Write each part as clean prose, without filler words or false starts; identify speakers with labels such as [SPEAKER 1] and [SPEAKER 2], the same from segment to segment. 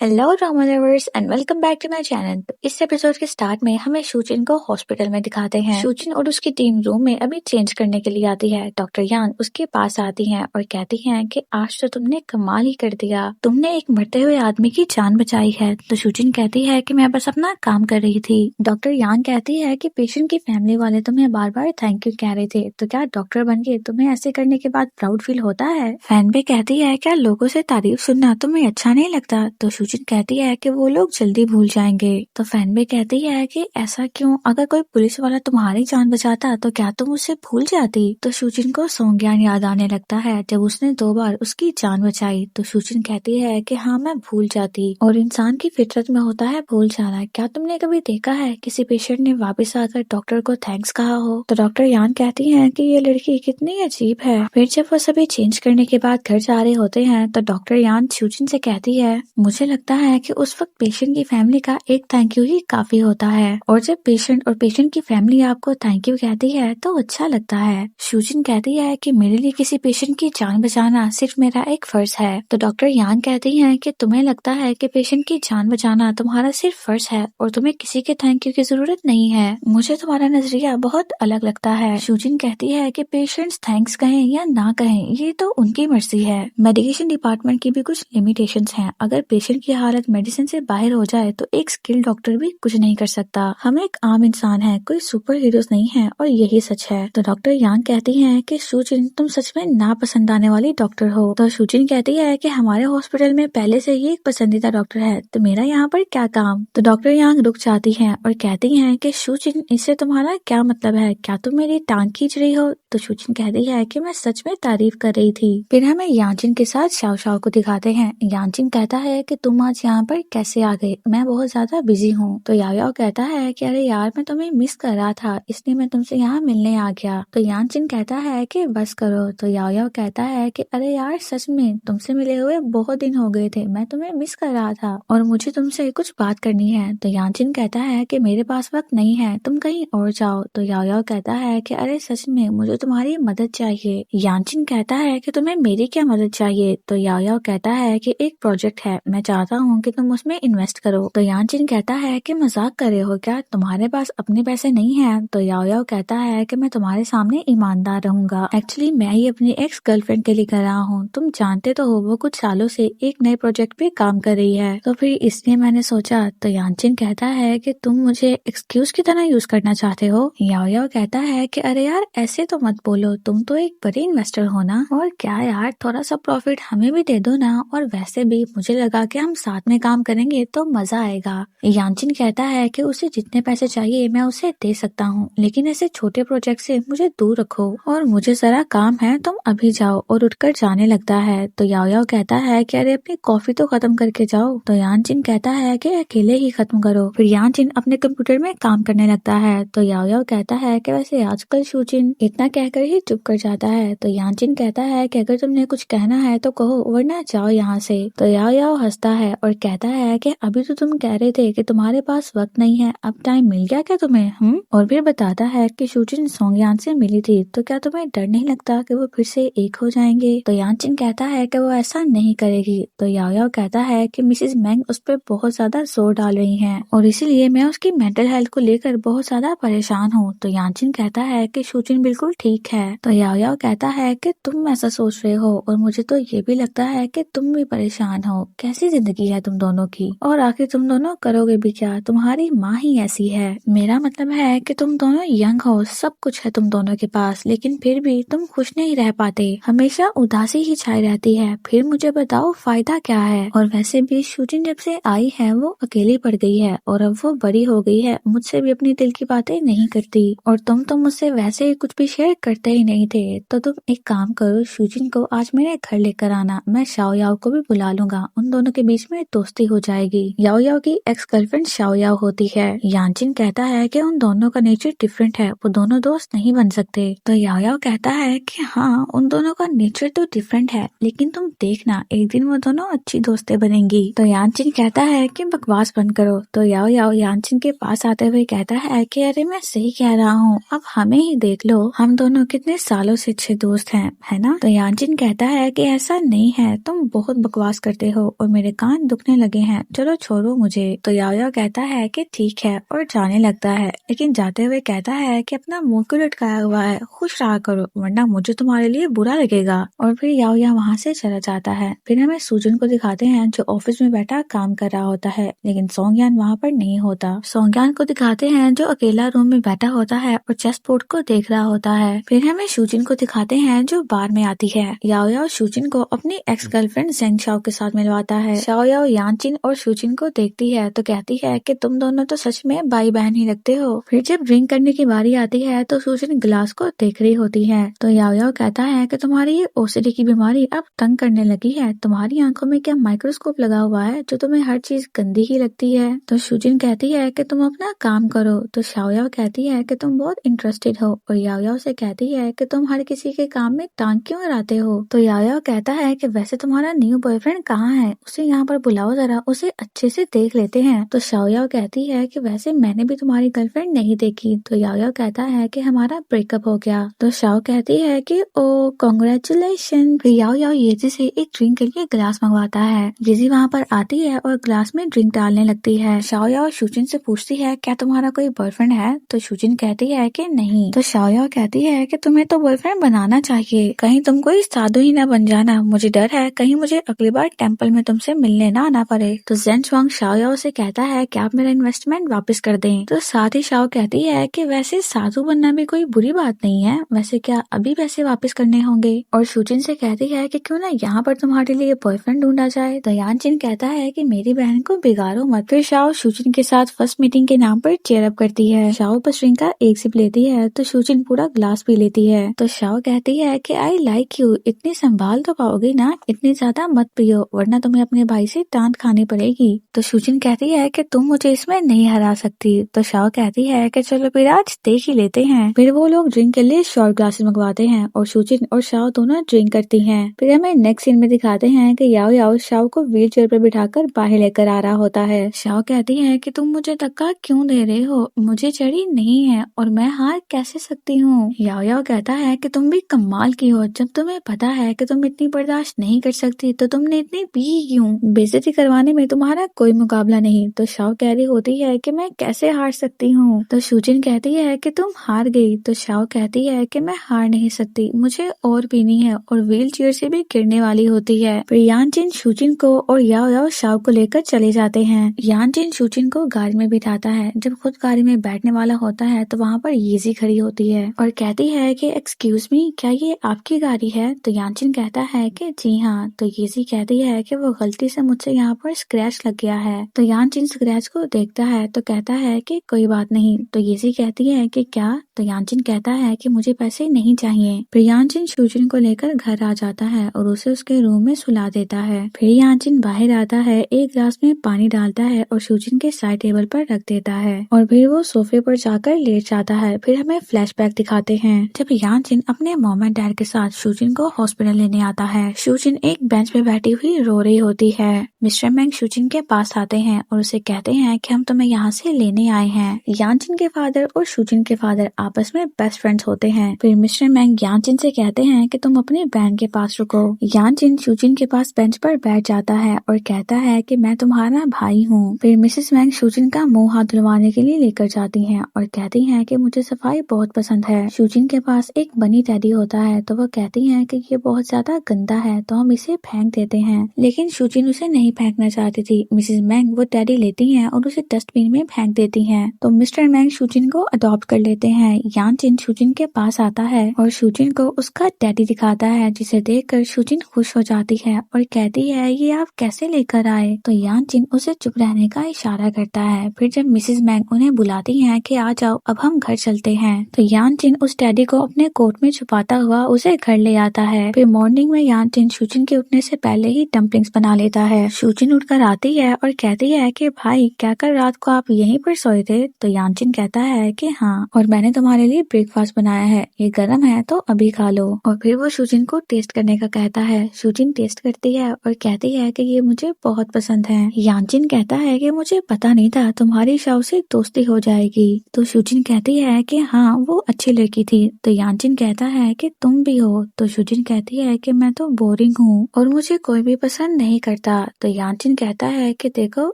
[SPEAKER 1] Hello drama lovers and welcome back to my channel. तो इस episode के start में हमें शूचिन को हॉस्पिटल में दिखाते हैं। शूचिन और उसकी टीम रूम में अभी चेंज करने के लिए आती है। डॉक्टर यान उसके पास आती हैं और कहती हैं कि आज तो तुमने कमाल ही कर दिया, तुमने एक मरते हुए आदमी की जान बचाई है। तो शूचिन कहती है कि मैं बस अपना काम कर रही थी। डॉक्टर यान कहती है कि पेशेंट की फैमिली वाले तुम्हें बार बार थैंक यू कह रहे थे, तो क्या डॉक्टर बन के तुम्हें ऐसे करने के बाद प्राउड फील होता है? फैनबे कहती है क्या लोगों से तारीफ सुनना तुम्हें अच्छा नहीं लगता? तो शूचिन कहती है कि वो लोग जल्दी भूल जाएंगे। तो फैनबे कहती है कि ऐसा क्यों, अगर कोई पुलिस वाला तुम्हारी जान बचाता तो क्या तुम उसे भूल जाती? तो शूचिन को सोंग्यान याद आने लगता है जब उसने 2 बार उसकी जान बचाई। तो शूचिन कहती है कि हाँ मैं भूल जाती, और इंसान की फितरत में होता है भूल जाना। क्या तुमने कभी देखा है किसी पेशेंट ने वापस आकर डॉक्टर को थैंक्स कहा हो? तो डॉक्टर यान कहती है कि ये लड़की कितनी अजीब है। फिर जब वो सभी चेंज करने के बाद घर जा रहे होते हैं तो डॉक्टर यान शूचिन से कहती है मुझे लगता है कि उस वक्त पेशेंट की फैमिली का एक थैंक यू ही काफी होता है, और जब पेशेंट और पेशेंट की फैमिली आपको थैंक यू कहती है तो अच्छा लगता है। शूचिन कहती है कि मेरे लिए किसी पेशेंट की जान बचाना सिर्फ मेरा एक फर्ज है। तो डॉक्टर यान कहती है कि तुम्हें लगता है कि पेशेंट की जान बचाना तुम्हारा सिर्फ फर्ज है और तुम्हें किसी के थैंक यू की जरूरत नहीं है। मुझे तुम्हारा नजरिया बहुत अलग लगता है। शूचिन कहती है कि पेशेंट्स थैंक्स कहें या ना कहें ये तो उनकी मर्जी है। मेडिकेशन डिपार्टमेंट की भी कुछ लिमिटेशंस हैं। अगर पेशेंट की हालत मेडिसिन से बाहर हो जाए तो एक स्किल्ड डॉक्टर भी कुछ नहीं कर सकता। हम एक आम इंसान है, कोई सुपर हीरोज नहीं है, और यही सच है। तो डॉक्टर यांग कहती हैं कि शूचिन तुम सच में नापसंद आने वाली डॉक्टर हो। तो शूचिन कहती है कि हमारे हॉस्पिटल में पहले से ही एक पसंदीदा डॉक्टर है, तो मेरा यहाँ पर क्या काम? तो डॉक्टर यांग रुक जाती हैं और कहती हैं कि शूचिन इससे तुम्हारा क्या मतलब है? क्या तुम मेरी टांग खींच रही हो? तो शूचिन कहती है कि मैं सच में तारीफ कर रही थी। फिर हमें यांजिन के साथ शाओ शाओ को दिखाते हैं। यांजिन कहता है कि तुम आज यहाँ पर कैसे आ गए, मैं बहुत ज्यादा बिजी हूँ। तो याओ याओ कहता है कि अरे यार मैं तुम्हें मिस कर रहा था, इसलिए मैं तुमसे यहाँ मिलने आ गया। तो यांजिन कहता है कि बस करो। तो याओ याओ कहता है कि अरे यार सच में तुमसे मिले हुए बहुत दिन हो गए थे, मैं तुम्हें मिस कर रहा था और मुझे तुमसे कुछ बात करनी है। तो यांजिन कहता है कि मेरे पास वक्त नहीं है, तुम कहीं और जाओ। तो याओ याओ कहता है कि अरे सच में मुझे तुम्हारी मदद चाहिए। यांजिन कहता है कि तुम्हें मेरी क्या मदद चाहिए? तो याओ याओ कहता है कि एक प्रोजेक्ट है, मैं चाहता हूँ कि तुम उसमें इन्वेस्ट करो। तो यांजिन कहता है कि मजाक कर रहे हो क्या, तुम्हारे पास अपने पैसे नहीं है? तो याओ याओ कहता है कि मैं तुम्हारे सामने ईमानदार रहूंगा, एक्चुअली मैं ही अपनी एक्स गर्लफ्रेंड के लिए कर रहा हूँ, तुम जानते तो हो वो कुछ सालों से एक नए प्रोजेक्ट पे काम कर रही है, तो फिर इसलिए मैंने सोचा। तो यांजिन कहता है कि तुम मुझे एक्सक्यूज की तरह यूज करना चाहते हो। याओ याओ कहता है कि अरे यार ऐसे तो मत बोलो, तुम तो एक बड़े इन्वेस्टर हो ना, और क्या यार थोड़ा सा प्रॉफिट हमें भी दे दो ना, और वैसे भी मुझे लगा कि हम साथ में काम करेंगे तो मजा आएगा। यांजिन कहता है कि उसे जितने पैसे चाहिए मैं उसे दे सकता हूँ, लेकिन ऐसे छोटे प्रोजेक्ट से मुझे दूर रखो और मुझे जरा काम है, तुम अभी जाओ, और उठकर जाने लगता है। तो याओ याओ कहता है कि अरे अपनी कॉफी तो खत्म करके जाओ। तो यांजिन कहता है कि अकेले ही खत्म करो। फिर यांजिन अपने कंप्यूटर में काम करने लगता है। तो याओ याओ कहता है कि वैसे आजकल शूचिन, इतना कहकर ही चुप कर जाता है। तो यांजिन कहता है कि अगर तुमने कुछ कहना है तो कहो, वरना जाओ यहाँ से। तो याओ याओ हंसता है और कहता है कि अभी तो तुम कह रहे थे कि तुम्हारे पास वक्त नहीं है, अब टाइम मिल गया क्या तुम्हें? और फिर बताता है कि शूचिन सोंगयान से मिली थी, तो क्या तुम्हें डर नहीं लगता कि वो फिर से एक हो जाएंगे? तो यांजिन कहता है कि वो ऐसा नहीं करेगी। तो याओ याओ कहता है कि मिसेस मैंग उस पर बहुत ज्यादा जोर डाल रही हैं और इसीलिए मैं उसकी मेंटल हेल्थ को लेकर बहुत ज्यादा परेशान हूँ। तो यांजिन कहता है कि शूचिन बिल्कुल ठीक है। तो याओ याओ कहता है कि तुम ऐसा सोच रहे हो और मुझे तो ये भी लगता है कि तुम भी परेशान हो, कैसी जिंदगी है तुम दोनों की, और आखिर तुम दोनों करोगे भी क्या, तुम्हारी माँ ही ऐसी है। मेरा मतलब है कि तुम दोनों यंग हो, सब कुछ है तुम दोनों के पास, लेकिन फिर भी तुम खुश नहीं रह पाते, हमेशा उदासी ही छाई रहती है। फिर मुझे बताओ फायदा क्या है? और वैसे भी शूचिन जब से आई है वो अकेली पड़ गई है और अब वो बड़ी हो गई है, मुझसे भी अपनी दिल की बातें नहीं करती, और तुम तो मुझसे वैसे ही कुछ भी शेयर करते ही नहीं थे। तो तुम एक काम करो, शूचिन को आज मेरे घर लेकर आना, मैं शाओ याओ को भी बुला लूंगा, उन दोनों के बीच में दोस्ती हो जाएगी। याओ याओ की एक्स गर्लफ्रेंड शाओ याओ होती है। यांजिन कहता है कि उन दोनों का नेचर डिफरेंट है, वो दोनों दोस्त नहीं बन सकते। तो याओ याओ कहता है कि हाँ उन दोनों का नेचर तो डिफरेंट है, लेकिन तुम देखना एक दिन वो दोनों अच्छी दोस्तें बनेंगी। तो यांजिन कहता है कि बकवास बंद करो। तो याओ याओ यांजिन के पास आते हुए कहता है कि अरे मैं सही कह रहा हूँ, अब हमें ही देख लो, हम दोनों कितने सालों से अच्छे दोस्त हैं, है ना? तो यांजिन कहता है कि ऐसा नहीं है, तुम बहुत बकवास करते हो और मेरे काम कान दुखने लगे हैं, चलो छोड़ो मुझे। तो याओ याओ कहता है कि ठीक है और जाने लगता है, लेकिन जाते हुए कहता है कि अपना मुंह क्यों लटकाया हुआ है, खुश रहा करो वरना मुझे तुम्हारे लिए बुरा लगेगा। और फिर याओ याओ वहाँ से चला जाता है। फिर हमें सूजन को दिखाते हैं जो ऑफिस में बैठा काम कर रहा होता है, लेकिन सोंगयान वहाँ पर नहीं होता। सोंगयान को दिखाते हैं जो अकेला रूम में बैठा होता है और चेस बोर्ड को देख रहा होता है। फिर हमें शूजिन को दिखाते हैं जो बार में आती है। याओ याओ शूजिन को अपनी एक्स गर्लफ्रेंड जेंग शाओ के साथ मिलवाता है। शाओ याओ यानचिन और शूजिन को देखती है तो कहती है कि तुम दोनों तो सच में भाई बहन ही लगते हो। फिर जब ड्रिंक करने की बारी आती है तो शूजिन गिलास को देख रही होती है। तो याओ याओ कहता है कि तुम्हारी ये ओसीडी की बीमारी अब तंग करने लगी है, तुम्हारी आंखों में क्या माइक्रोस्कोप लगा हुआ है जो तुम्हें हर चीज गंदी ही लगती है। तो शूजिन कहती है कि तुम अपना काम करो। तो शाओ याओ कहती है कि तुम बहुत इंटरेस्टेड हो और याओ याओ से कहती है कि तुम हर किसी के काम में टांग क्यों अड़ाते हो। तो याओ याओ कहता है कि वैसे तुम्हारा न्यू बॉयफ्रेंड कहाँ है, उसे यहाँ पर बुलाओ जरा, उसे अच्छे से देख लेते हैं। तो शाओ याओ कहती है कि वैसे मैंने भी तुम्हारी गर्लफ्रेंड नहीं देखी। तो याओ याओ कहता है कि हमारा ब्रेकअप हो गया। तो शाओ कहती है कि ओ कॉन्ग्रेचुलेशन। फिर याओ याओ येजी से एक ड्रिंक के लिए गिलास मंगवाता है। येजी वहाँ पर आती है और ग्लास में ड्रिंक डालने लगती है। शाओ याओ शूजिन से पूछती है क्या तुम्हारा कोई बॉयफ्रेंड है। तो शूजिन कहती है कि नहीं। तो शाओ याओ कहती है कि तुम्हें तो बॉयफ्रेंड बनाना चाहिए, कहीं तुम कोई साधु ही ना बन जाना, मुझे डर है कहीं मुझे अगली बार टेम्पल में तुमसे मिलने ना आना पड़े। तो जेन शुआंग शाओ याओ से कहता है कि आप मेरा इन्वेस्टमेंट वापस कर दें। तो साथ ही शाओ कहती है कि वैसे साधु बनना भी कोई बुरी बात नहीं है, वैसे क्या अभी पैसे वापस करने होंगे। और शूजिन से कहती है कि क्यों ना यहाँ पर तुम्हारे लिए बॉयफ्रेंड ढूंढा जाए। तो यानचिन कहता है कि मेरी बहन को बिगाड़ो मत। फिर शाओ शूजिन के साथ फर्स्ट मीटिंग के नाम पर चेयर अप करती है। शाओ बस ड्रिंक का एक सिप लेती है तो शूजिन पूरा ग्लास पी लेती है। तो शाओ कहती है कि आई लाइक यू, इतनी संभाल तो पाओगे ना, इतनी ज्यादा मत पियो वरना तुम्हें अपने भाई से डांट खानी पड़ेगी। तो शूजिन कहती है कि तुम मुझे इसमें नहीं हरा सकती। तो शाओ कहती है कि चलो फिर आज देख ही लेते हैं। फिर वो लोग ड्रिंक के लिए शॉर्ट ग्लासेस मंगवाते हैं और शूजिन और शाओ दोनों ड्रिंक करती हैं। फिर हमें नेक्स्ट सीन में दिखाते हैं कि याओ याओ शाओ को व्हील चेयर पर बिठाकर बाहर लेकर आ रहा होता है। शाओ कहती है कि तुम मुझे धक्का क्यों दे रहे हो, मुझे चढ़ी नहीं है और मैं हार कैसे सकती हूँ। याओ याओ कहता है कि तुम भी कमाल की हो, जब तुम्हें पता है कि तुम इतनी बर्दाश्त नहीं कर सकती तो तुमने इतनी पी ही क्यों, बेइज्जती करवाने में तुम्हारा कोई मुकाबला नहीं। तो शाओ कह रही होती है कि मैं कैसे हार सकती हूँ। तो शूजिन कहती है कि तुम हार गई। तो शाओ कहती है कि मैं हार नहीं सकती, मुझे और पीनी है, और व्हील चेयर से भी गिरने वाली होती है। फिर यानचिन शूजिन को और याओ याओ शाओ को लेकर चले जाते हैं। यानचिन शूजिन को गाड़ी में बिठाता है। जब खुद गाड़ी में बैठने वाला होता है तो वहाँ पर येजी खड़ी होती है और कहती है कि एक्सक्यूज मी, क्या ये आपकी गाड़ी है। तो यानचिन कहता है कि जी हाँ। तो येजी कहती है कि वो गलती से मुझसे यहाँ पर स्क्रैच लग गया है। तो यानचिन स्क्रैच को देखता है तो कहता है कि कोई बात नहीं। तो येजी कहती है कि क्या। तो यानचिन कहता है कि मुझे पैसे नहीं चाहिए। फिर यानचिन शूजिन को लेकर घर आ जाता है और उसे उसके रूम में सुला देता है। फिर यानचिन बाहर आता है, एक ग्लास में पानी डालता है और शूजिन के साइड टेबल पर रख देता है और फिर वो सोफे पर जाकर लेट जाता है। फिर हमें फ्लैशबैक दिखाते हैं जब यानचिन अपने मॉम एंड डैड के साथ शूजिन को हॉस्पिटल लेने आता है। शूजिन एक बेंच पे बैठी हुई रो रही होती है। मिस्टर मैंग शूजिन के पास आते हैं और उसे कहते हैं कि हम तुम्हें यहाँ से लेने आए हैं। यानचिन के फादर और शूजिन के फादर आपस में बेस्ट फ्रेंड्स होते हैं। फिर मिस्टर मैंग यानचिन से कहते हैं कि तुम अपनी बहन के पास रुको। यानचिन शूजिन के पास बेंच पर बैठ जाता है और कहता है कि मैं तुम्हारा भाई हूँ। फिर मिसेस मैंग शूजिन का मुंह हाथ धुलवाने के लिए लेकर जाती हैं और कहती हैं कि मुझे सफाई बहुत पसंद है। शूजिन के पास एक बनी टेडी होता है तो वो कहती हैं कि ये बहुत ज्यादा गंदा है तो हम इसे फेंक देते हैं, लेकिन शूजिन उसे नहीं फेंकना चाहती थी। मिसेस मैंग वो टेडी लेती हैं और उसे डस्टबिन में फेंक देती हैं। तो मिस्टर मैंग शूजिन को अडॉप्ट कर लेते हैं। यानचिन शूजिन के पास आता है और शूजिन को उसका टेडी दिखाता है, जिसे देखकर शूजिन खुश हो जाती है और कहती है ये आप कैसे लेकर आए। तो यानचिन उसे चुप रहने का इशारा करता है। फिर जब मिसेस मैंग उन्हें बुलाती हैं कि आ जाओ अब हम घर चलते हैं, तो यानचिन उस टेडी को अपने कोट में छुपाता हुआ उसे घर ले आता है। फिर मॉर्निंग में यानचिन शूजिन के उठने से पहले ही डम्पलिंग्स बना लेता है। शूजिन उठकर आती है और कहती है कि भाई क्या कल रात को आप यहीं पर सोए थे। तो यानचिन कहता है कि हाँ, और मैंने तुम्हारे लिए ब्रेकफास्ट बनाया है, ये गर्म है तो अभी खा लो। और फिर वो शूजिन को टेस्ट करने का कहता है। शूजिन टेस्ट करती है और कहती है कि ये मुझे बहुत पसंद है। यानचिन कहता है कि मुझे पता नहीं था तुम्हारी शाओ से दोस्ती हो जाएगी। तो शूजिन कहती है कि हाँ वो अच्छी लड़की थी। तो यानचिन कहता है कि तुम भी हो। तो शूजिन कहती है कि मैं तो बोरिंग हूँ और मुझे कोई भी पसंद नहीं करता। था। तो यानचिन कहता है कि देखो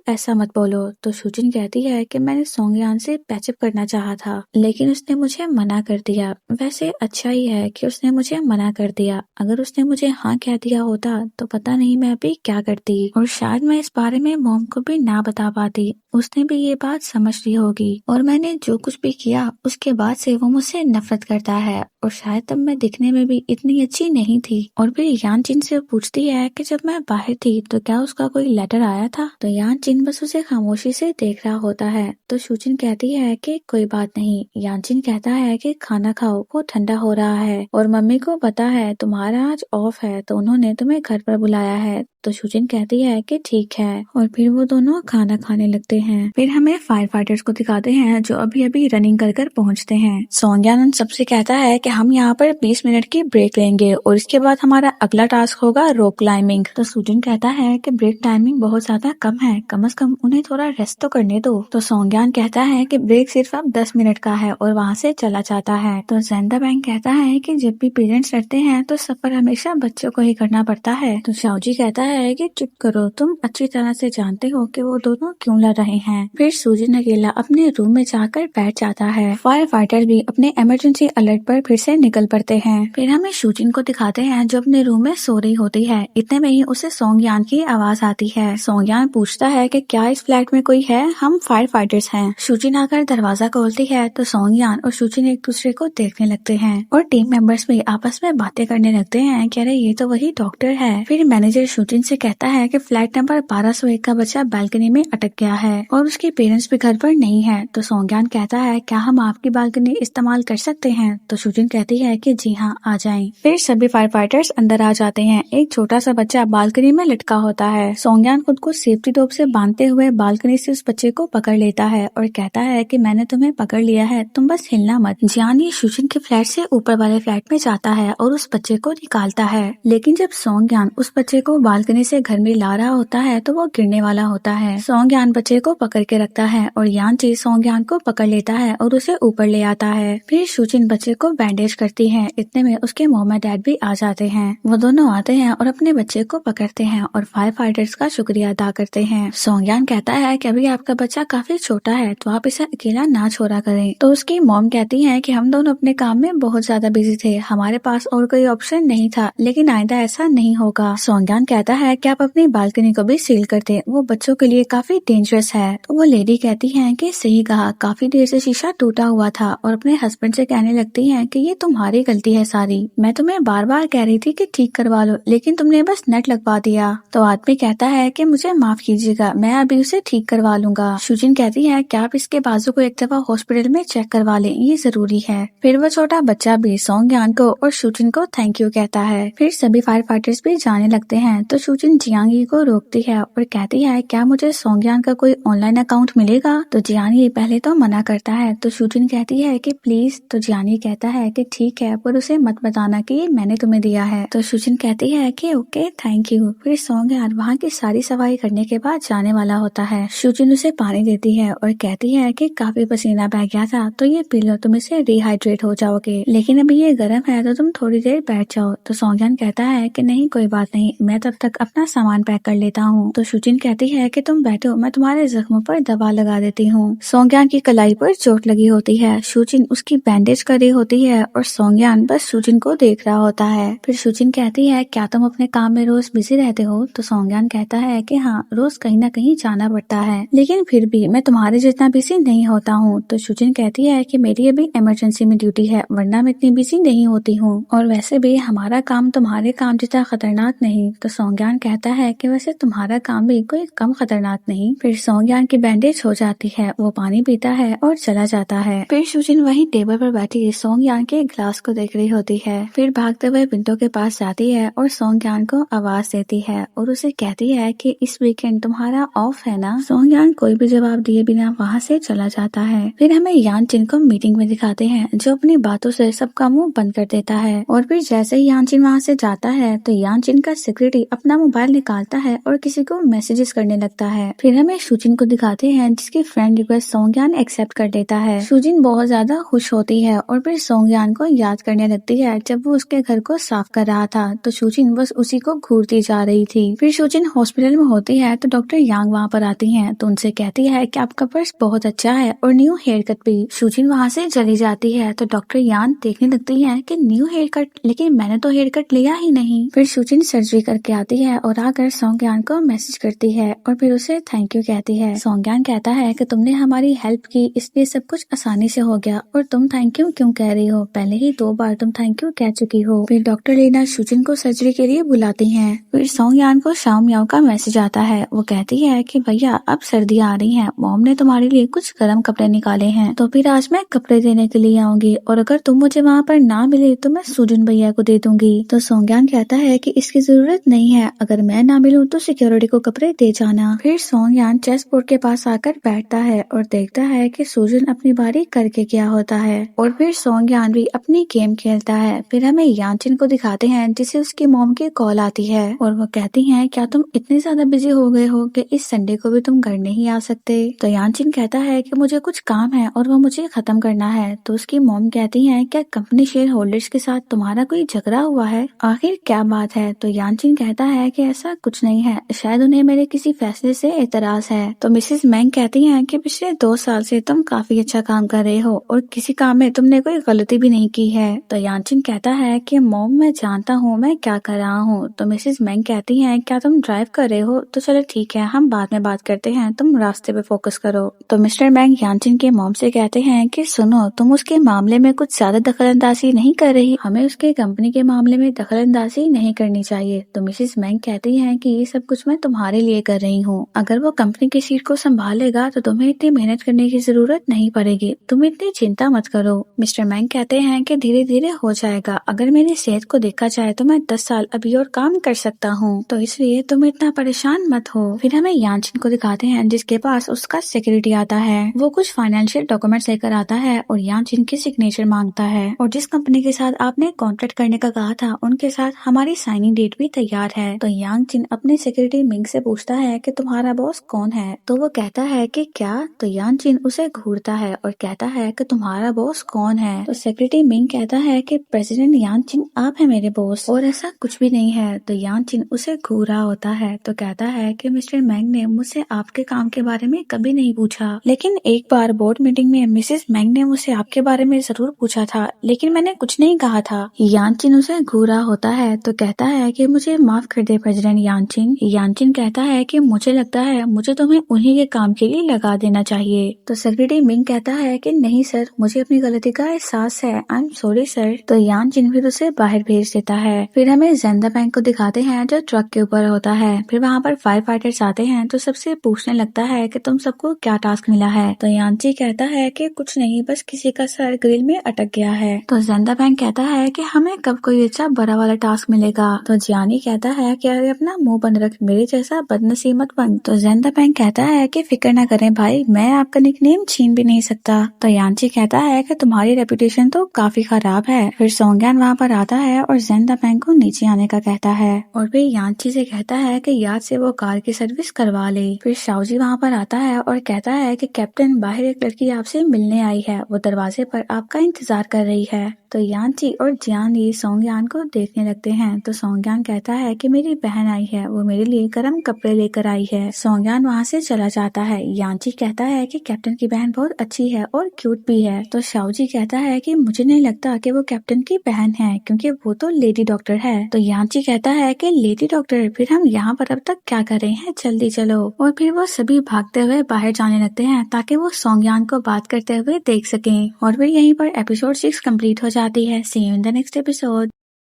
[SPEAKER 1] ऐसा मत बोलो। तो शूजिन कहती है कि मैंने सोंगयान से पैचअप करना चाहा था, लेकिन उसने मुझे मना कर दिया। वैसे अच्छा ही है कि उसने मुझे मना कर दिया। अगर उसने मुझे हाँ कह दिया होता तो पता नहीं मैं अभी क्या करती, और शायद मैं इस बारे में मॉम को भी ना बता पाती। उसने भी ये बात समझ ली होगी, और मैंने जो कुछ भी किया उसके बाद से वो मुझसे नफरत करता है, और शायद तब मैं दिखने में भी इतनी अच्छी नहीं थी। और फिर यानचिन से पूछती है कि जब मैं बाहर थी तो क्या उसका कोई लेटर आया था। तो यानचिन बस उसे खामोशी से देख रहा होता है। तो शूजिन कहती है कि कोई बात नहीं। यानचिन कहता है कि खाना खाओ, वो ठंडा हो रहा है, और मम्मी को पता है तुम्हारा आज ऑफ है तो उन्होंने तुम्हें घर पर बुलाया है। तो शूजिन कहती है कि ठीक है, और फिर वो दोनों खाना खाने लगते हैं। फिर हमें फायर फाइटर्स को दिखाते हैं जो अभी अभी रनिंग कर कर पहुंचते हैं। सोंगयान सबसे कहता है कि हम यहाँ पर 20 मिनट की ब्रेक लेंगे और इसके बाद हमारा अगला टास्क होगा रॉक क्लाइंबिंग। तो शूजिन कहता है कि ब्रेक टाइमिंग बहुत ज्यादा कम है, कम से कम उन्हें थोड़ा रेस्ट तो करने दो। तो सोंगयान कहता है कि ब्रेक सिर्फ अब 10 मिनट का है और वहाँ से चला जाता है। तो जेंदा बैंक कहता है कि जब भी पेरेंट्स लड़ते हैं तो सफर हमेशा बच्चों को ही करना पड़ता है। तो शाओजी कहता है कि चुप करो, तुम अच्छी तरह से जानते हो कि वो दोनों क्यों लड़ रहे हैं। फिर शूजिन अकेला अपने रूम में जाकर बैठ जाता है। फायर फाइटर भी अपने इमरजेंसी अलर्ट पर फिर से निकल पड़ते हैं। फिर हमें शूजिन को दिखाते हैं जो अपने रूम में सो रही होती है। इतने में ही उसे सोंगयान की आवाज आती है। सोंगयान पूछता है कि क्या इस फ्लैट में कोई है, हम फायर फाइटर्स हैं। शूजिन आकर दरवाजा खोलती है तो सोंगयान और शूजिन एक दूसरे को देखने लगते हैं, और टीम मेंबर्स भी आपस में बातें करने लगते हैं कि अरे ये तो वही डॉक्टर है। फिर मैनेजर शूजिन से कहता है कि फ्लैट नंबर 1201 का बच्चा बालकनी में अटक गया है और उसके पेरेंट्स भी घर पर नहीं है। तो सोंगयान कहता है क्या हम आपकी बालकनी इस्तेमाल कर सकते हैं। तो शूजिन कहती है कि जी हाँ, आ जाएं। फिर सभी फायर फाइटर्स अंदर आ जाते हैं। एक छोटा सा बच्चा बालकनी में लटका होता है। सोंगयान खुद को सेफ्टी रोप से बांधते हुए बालकनी से उस बच्चे को पकड़ लेता है और कहता है कि मैंने तुम्हें पकड़ लिया है, तुम बस हिलना मत। जियान ये शूजिन के फ्लैट से ऊपर वाले फ्लैट में जाता है और उस बच्चे को निकालता है, लेकिन जब सोंगयान उस बच्चे को बालकनी से घर में ला रहा होता है तो वो गिरने वाला होता है। सोंगयान बच्चे को पकड़ के रखता है और यानची सोंगयान को पकड़ लेता है और उसे ऊपर ले आता है। फिर शूजिन बच्चे को बैंडेज करती है। इतने में उसके मॉम और डैड भी आ जाते हैं। वो दोनों आते हैं और अपने बच्चे को पकड़ते हैं और फायर फाइटर्स का शुक्रिया अदा करते हैं। सोंगयान कहता है कि अभी आपका बच्चा काफी छोटा है तो आप इसे अकेला ना छोड़ा करें। तो उसकी मॉम कहती है कि हम दोनों अपने काम में बहुत ज्यादा बिजी थे, हमारे पास और कोई ऑप्शन नहीं था, लेकिन आइंदा ऐसा नहीं होगा। सोंगयान कहता है कि आप अपनी बालकनी को भी सील कर दें, वो बच्चों के लिए काफी डेंजरस है। तो वो लेडी कहती है कि सही कहा, काफी देर से शीशा टूटा हुआ था, और अपने हस्बैंड से कहने लगती है कि ये तुम्हारी गलती है सारी, मैं तुम्हें बार बार कह रही थी कि ठीक करवा लो, लेकिन तुमने बस नट लगवा दिया। तो आदमी कहता है कि मुझे माफ कीजिएगा, मैं अभी उसे ठीक करवा लूंगा। शूजिन कहती है कि आप इसके बाजू को एक दफा हॉस्पिटल में चेक करवा लें, ये जरूरी है। फिर वो छोटा बच्चा भी सोंगयान को और शूजिन को थैंक यू कहता है। फिर सभी फायर फाइटर्स भी जाने लगते हैं। तो शूजिन जियांगी को रोकती है और कहती है क्या मुझे सोंगयान का कोई ऑनलाइन अकाउंट मिलेगा। तो जियांगी पहले तो मना करता है। तो शूजिन कहती है कि प्लीज। तो जियांगी कहता है कि ठीक है, पर उसे मत बताना कि ये मैंने तुम्हें दिया है। तो शूजिन कहती है कि ओके थैंक यू। फिर सोंगयान वहाँ की सारी सफाई करने के बाद जाने वाला होता है। शूजिन उसे पानी देती है और कहती है कि काफी पसीना बह गया था, तो ये पी लो, तुम इससे डिहाइड्रेट हो जाओगे, लेकिन अभी ये गर्म है तो तुम थोड़ी देर बैठ जाओ। तो सोंगयान कहता है कि नहीं कोई बात नहीं, मैं तब तक अपना सामान पैक कर लेता हूँ। तो शूजिन कहती है कि तुम बैठो, मैं तुम्हारे जख्मों पर दवा लगा देती हूँ। सोंगयान की कलाई पर चोट लगी होती है। शूजिन उसकी बैंडेज कर रही होती है और सोंगयान बस शूजिन को देख रहा होता है। फिर शूजिन कहती है क्या तुम अपने काम में रोज बिजी रहते हो। तो सोंगयान कहता है कि हाँ, रोज कहीं ना कहीं जाना पड़ता है, लेकिन फिर भी मैं तुम्हारे जितना बिजी नहीं होता हूँ। तो शूजिन कहती है कि मेरी अभी इमरजेंसी में ड्यूटी है, वरना मैं इतनी बिजी नहीं होती हूँ, और वैसे भी हमारा काम तुम्हारे काम जितना खतरनाक नहीं। तो सोंगयान कहता है कि वैसे तुम्हारा काम भी कोई कम खतरनाक नहीं। फिर सोंगयान की बैंडेज हो जाती है, वो पानी पीता है और चला जाता है। फिर शूजिन वही टेबल पर बैठी सोंगयान के ग्लास को देख रही होती है। फिर भागते हुए विंडो के पास जाती है और सोंगयान को आवाज देती है और उसे कहती है कि इस वीकेंड तुम्हारा ऑफ है ना। सोंगयान कोई भी जवाब दिए बिना वहाँ से चला जाता है। फिर हमें यानचिन को मीटिंग में दिखाते हैं जो अपनी बातों से सबका मुंह बंद कर देता है, और फिर जैसे ही यानचिन वहाँ से जाता है तो यानचिन का सेक्रेटरी अपना मोबाइल निकालता है और किसी को मैसेजेस करने लगता है। फिर हमें शूजिन को दिखाते हैं जिसकी फ्रेंड रिक्वेस्ट सोंगयान एक्सेप्ट कर देता है। शूजिन बहुत ज्यादा खुश होती है और फिर सोंगयान को याद करने लगती है जब वो उसके घर को साफ कर रहा था। तो शूजिन बस उसी को घूरती जा रही थी। फिर शूजिन हॉस्पिटल में होती है तो डॉक्टर यांग वहाँ पर आती हैं तो उनसे कहती है कि आपका पर्स बहुत अच्छा है और न्यू हेयर कट भी। शूजिन वहाँ से चली जाती है तो डॉक्टर यान देखने लगती है कि न्यू हेयर कट, लेकिन मैंने तो हेयर कट लिया ही नहीं। फिर शूजिन सर्जरी करके आती है और आकर सोंगयान को मैसेज करती है और फिर उसे थैंक यू कहती है। सोंगयान कहता है कि तुमने हमारी हेल्प की इसलिए सब कुछ आसानी से हो गया और तुम थैंक यू क्यों कह रही हो, पहले ही 2 बार तुम थैंक यू कह चुकी हो। फिर डॉक्टर लीना शूजिन को सर्जरी के लिए बुलाती हैं। फिर सोंगयान को शाओ मियाओ का मैसेज आता है। वो कहती है कि भैया अब सर्दियाँ आ रही हैं, मॉम ने तुम्हारे लिए कुछ गर्म कपड़े निकाले हैं तो फिर आज मैं कपड़े देने के लिए आऊंगी और अगर तुम मुझे वहाँ पर ना मिले तो मैं शूजिन भैया को दे दूंगी। तो सोंगयान कहता है कि इसकी जरूरत नहीं है, अगर मैं ना मिलूं तो सिक्योरिटी को कपड़े दे जाना। फिर सोंगयान चेस बोर्ड के पास आकर बैठता है और देखता है कि शूजिन अपनी बारी करके क्या होता है और फिर सोंगयान भी अपनी गेम खेलता है। फिर हमें यानचिन को दिखाते हैं जिसे उसकी मॉम की कॉल आती है और वो कहती हैं क्या तुम इतने ज्यादा बिजी हो गए हो कि इस संडे को भी तुम घर नहीं आ सकते। तो यानचिन कहता है कि मुझे कुछ काम है और वो मुझे खत्म करना है। तो उसकी मॉम कहती है क्या कंपनी शेयर होल्डर्स के साथ तुम्हारा कोई झगड़ा हुआ है, आखिर क्या बात है। तो यानचिन कहता है कि ऐसा कुछ नहीं है, शायद उन्हें मेरे किसी फैसले से एतराज है। तो मिसेस मैंग कहती हैं कि पिछले 2 साल से तुम काफी अच्छा काम कर रहे हो और किसी काम में तुमने कोई गलती भी नहीं की है। तो यानचिन कहता है कि मॉम मैं जानता हूँ मैं क्या कर रहा हूँ। तो मिसेस मैंग कहती हैं क्या तुम ड्राइव कर रहे हो, तो चलो ठीक है हम बाद में बात करते हैं, तुम रास्ते पे फोकस करो। तो मिस्टर मैंग यानचिन के मॉम से कहते हैं कि सुनो तुम उसके मामले में कुछ ज्यादा दखलंदाजी नहीं कर रही, हमें उसके कंपनी के मामले में दखलंदाजी नहीं करनी चाहिए। तो मिसेस मैंग कहती हैं कि ये सब कुछ मैं तुम्हारे लिए कर रही हूँ, अगर वो कंपनी की सीट को संभालेगा तो तुम्हें इतनी मेहनत करने की जरूरत नहीं पड़ेगी, तुम इतनी चिंता मत करो। मिस्टर मैंग कहते हैं कि धीरे धीरे हो जाएगा, अगर मेरी सेहत को देखा जाए तो मैं 10 साल अभी और काम कर सकता हूँ, तो इसलिए तुम इतना परेशान मत हो। फिर हमें यानचिन को दिखाते हैं जिसके पास उसका सिक्योरिटी आता है। वो कुछ फाइनेंशियल डॉक्यूमेंट्स लेकर आता है और यानचिन की सिग्नेचर मांगता है और जिस कंपनी के साथ आपने कॉन्ट्रैक्ट करने का कहा था उनके साथ हमारी साइनिंग डेट भी तैयार है। तो यानचिन अपने सिक्योरिटी मिंग से पूछता है कि तुम्हारा बॉस कौन है। तो वो कहता है कि क्या। तो यानचिन उसे घूरता है और कहता है कि तुम्हारा बॉस कौन है। तो सेक्रेटरी मिंग कहता है कि प्रेसिडेंट यानचिन आप है मेरे बॉस और ऐसा कुछ भी नहीं है। तो यानचिन उसे घूर रहा होता है तो कहता है कि मिस्टर मैंग ने मुझसे आपके काम के बारे में कभी नहीं पूछा, लेकिन एक बार बोर्ड मीटिंग में मिसेस मैंग ने मुझसे आपके बारे में जरूर पूछा था, लेकिन मैंने कुछ नहीं कहा था। यानचिन उसे घूर रहा होता है तो कहता है कि मुझे माफ कर दे प्रेसिडेंट यानचिन। यानचिन कहता है कि मुझे लगता है मुझे तुम्हें उन्हीं के काम के लिए लगा देना चाहिए। तो सेक्रेटरी मिंग कहता है कि नहीं सर, मुझे अपनी गलती का एहसास है, आई एम सॉरी सर। तो यानचिन फिर उसे बाहर भेज देता है। फिर हमें जेंदा बैंक को दिखाते हैं जो ट्रक के ऊपर होता है। फिर वहाँ पर फायर फाइटर्स आते हैं तो सबसे पूछने लगता है कि तुम सबको क्या टास्क मिला है। तो यानची कहता है कि कुछ नहीं, बस किसी का सर ग्रिल में अटक गया है। तो जेंदा बैंक कहता है कि हमें कब कोई अच्छा बड़ा वाला टास्क मिलेगा। तो जियानी कहता है कि अरे अपना मुंह बंद रख, मेरे जैसा बदनसीब मत बन। तो जेंदा बैंक कहता है कि फिक्र न करें भाई, मैं आपका निकनेम छीन भी नहीं सकता। तो यानची कहता है कि तुम्हारी रेपुटेशन तो काफी खराब है। फिर सोंगयान वहाँ पर आता है और जेंदा बैंक को नीचे आने का कहता है और फिर यानची से कहता है कि याद से वो कार की सर्विस करवा ले। फिर शाओजी वहाँ पर आता है और कहता है कि कैप्टन बाहर एक लड़की आपसे मिलने आई है, वो दरवाजे पर आपका इंतजार कर रही है। तो यानची और जियानी सोंगयान को देखने लगते हैं। तो सोंगयान कहता है कि मेरी बहन आई है, वो मेरे लिए गर्म कपड़े लेकर आई है। सोंगयान वहाँ से चला जाता है। यानची कहता है कि कैप्टन की बहन बहुत अच्छी है और क्यूट भी है। तो शाओजी कहता है कि मुझे नहीं लगता कि वो कैप्टन की बहन है, क्योंकि वो तो लेडी डॉक्टर है। तो यानची कहता है कि लेडी डॉक्टर, फिर हम यहाँ पर अब तक क्या कर रहे हैं, जल्दी चलो। और फिर वो सभी भागते हुए बाहर जाने लगते हैं ताकि वो सोंगयान को बात करते हुए देख सकें। और फिर यहीं पर एपिसोड 6 कंप्लीट हो जाती है। See you in the next episode.